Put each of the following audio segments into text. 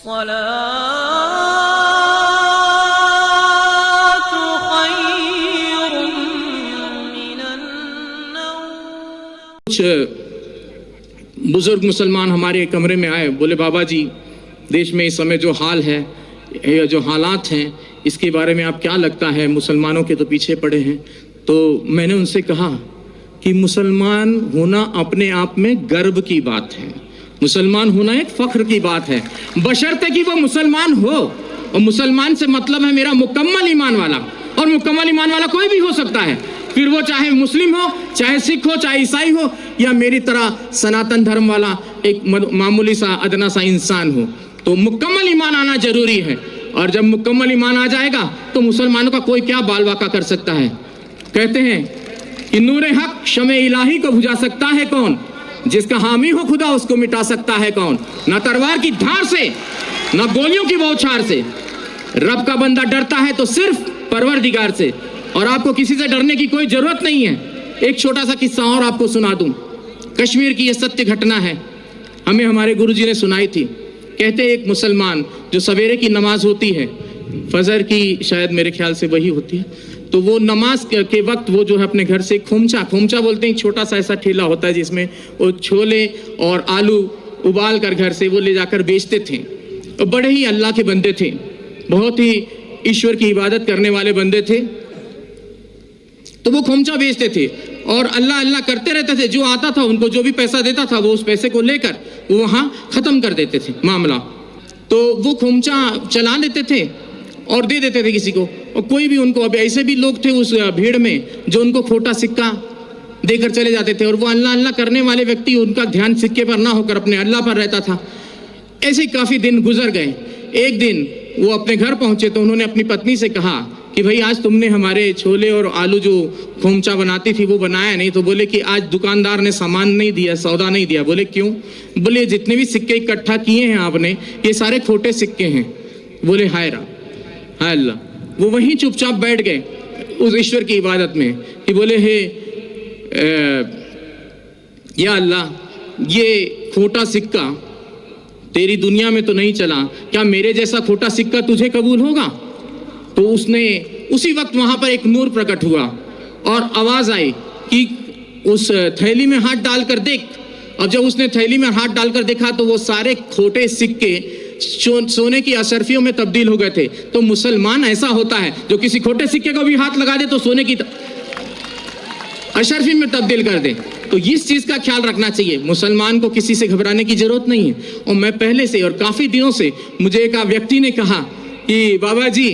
अस्सलातु खैरुम मिनन नौम। कुछ बुजुर्ग मुसलमान हमारे कमरे में आए, बोले बाबा जी देश में इस समय जो हाल है, जो हालात हैं, इसके बारे में आप क्या लगता है, मुसलमानों के तो पीछे पड़े हैं। तो मैंने उनसे कहा कि मुसलमान होना अपने आप में गर्व की बात है, मुसलमान होना एक फख्र की बात है, बशर्ते कि वो मुसलमान हो। और मुसलमान से मतलब है मेरा मुकम्मल ईमान वाला, और मुकम्मल ईमान वाला कोई भी हो सकता है, फिर वो चाहे मुस्लिम हो, चाहे सिख हो, चाहे ईसाई हो, या मेरी तरह सनातन धर्म वाला एक मामूली सा अदना सा इंसान हो। तो मुकम्मल ईमान आना जरूरी है, और जब मुकम्मल ईमान आ जाएगा तो मुसलमानों का कोई क्या बाल वाका कर सकता है। कहते हैं कि नूरे हक शमे इलाही को बुझा सकता है कौन, जिसका हामी हो खुदा उसको मिटा सकता है कौन। ना तलवार की धार से, ना गोलियों की बौछार से, रब का बंदा डरता है तो सिर्फ परवरदिगार से, और आपको किसी से डरने की कोई जरूरत नहीं है। एक छोटा सा किस्सा और आपको सुना दूं, कश्मीर की यह सत्य घटना है, हमें हमारे गुरुजी ने सुनाई थी। कहते एक मुसलमान जो सवेरे की नमाज होती है, फजर की शायद मेरे ख्याल से वही होती है, तो वो नमाज के वक्त वो जो है अपने घर से खोमचा बोलते हैं, छोटा सा ऐसा ठेला होता है जिसमें वो छोले और आलू उबाल कर घर से वो ले जाकर बेचते थे। और बड़े ही अल्लाह के बंदे थे, बहुत ही ईश्वर की इबादत करने वाले बंदे थे। तो वो खोमचा बेचते थे और अल्लाह अल्लाह करते रहते थे। जो आता था उनको जो भी पैसा देता था वो उस पैसे को लेकर वो वहाँ ख़त्म कर देते थे मामला। तो वो खोमचा चला लेते थे और दे देते थे किसी को, और कोई भी उनको, अब ऐसे भी लोग थे उस भीड़ में जो उनको खोटा सिक्का देकर चले जाते थे, और वो अल्लाह अल्लाह करने वाले व्यक्ति, उनका ध्यान सिक्के पर ना होकर अपने अल्लाह पर रहता था। ऐसे काफ़ी दिन गुजर गए। एक दिन वो अपने घर पहुँचे तो उन्होंने अपनी पत्नी से कहा कि भाई आज तुमने हमारे छोले और आलू जो खोमचा बनाती थी वो बनाया नहीं। तो बोले कि आज दुकानदार ने सामान नहीं दिया, सौदा नहीं दिया। बोले क्यों? बोले जितने भी सिक्के इकट्ठा किए हैं आपने ये सारे खोटे सिक्के हैं। बोले हाय अल्लाह। वो वहीं चुपचाप बैठ गए उस ईश्वर की इबादत में कि बोले हे या अल्लाह, ये खोटा सिक्का तेरी दुनिया में तो नहीं चला, क्या मेरे जैसा खोटा सिक्का तुझे कबूल होगा? तो उसने उसी वक्त वहां पर एक नूर प्रकट हुआ और आवाज आई कि उस थैली में हाथ डालकर देख। और जब उसने थैली में हाथ डालकर देखा तो वो सारे खोटे सिक्के सोने की अशर्फियों में तब्दील हो गए थे। तो मुसलमान ऐसा होता है जो किसी खोटे सिक्के को भी हाथ लगा दे तो सोने की अशर्फी में तब्दील कर दे। तो इस चीज का ख्याल रखना चाहिए, मुसलमान को किसी से घबराने की जरूरत नहीं है। और मैं पहले से और काफी दिनों से, मुझे एक व्यक्ति ने कहा कि बाबा जी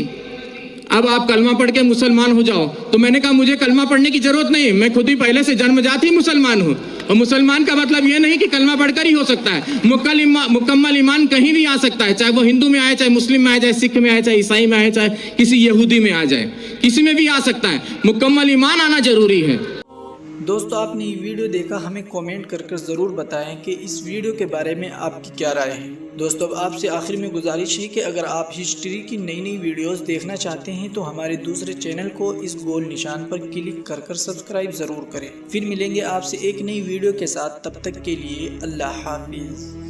अब आप कलमा पढ़ के मुसलमान हो जाओ। तो मैंने कहा मुझे कलमा पढ़ने की जरूरत नहीं है, मैं खुद ही पहले से जन्मजात ही मुसलमान हूँ। और मुसलमान का मतलब ये नहीं कि कलमा पढ़कर ही हो सकता है, मुकम्मल ईमान कहीं भी आ सकता है, चाहे वो हिंदू में आए, चाहे मुस्लिम में आए, चाहे सिख में आए, चाहे ईसाई में आए, चाहे किसी यहूदी में आ जाए, किसी में भी आ सकता है। मुकम्मल ईमान आना जरूरी है। दोस्तों आपने ये वीडियो देखा, हमें कमेंट कर ज़रूर बताएं कि इस वीडियो के बारे में आपकी क्या राय है। दोस्तों अब आपसे आखिर में गुजारिश है कि अगर आप हिस्ट्री की नई वीडियोस देखना चाहते हैं तो हमारे दूसरे चैनल को इस गोल निशान पर क्लिक कर सब्सक्राइब ज़रूर करें। फिर मिलेंगे आपसे एक नई वीडियो के साथ, तब तक के लिए अल्लाह हाफिज़।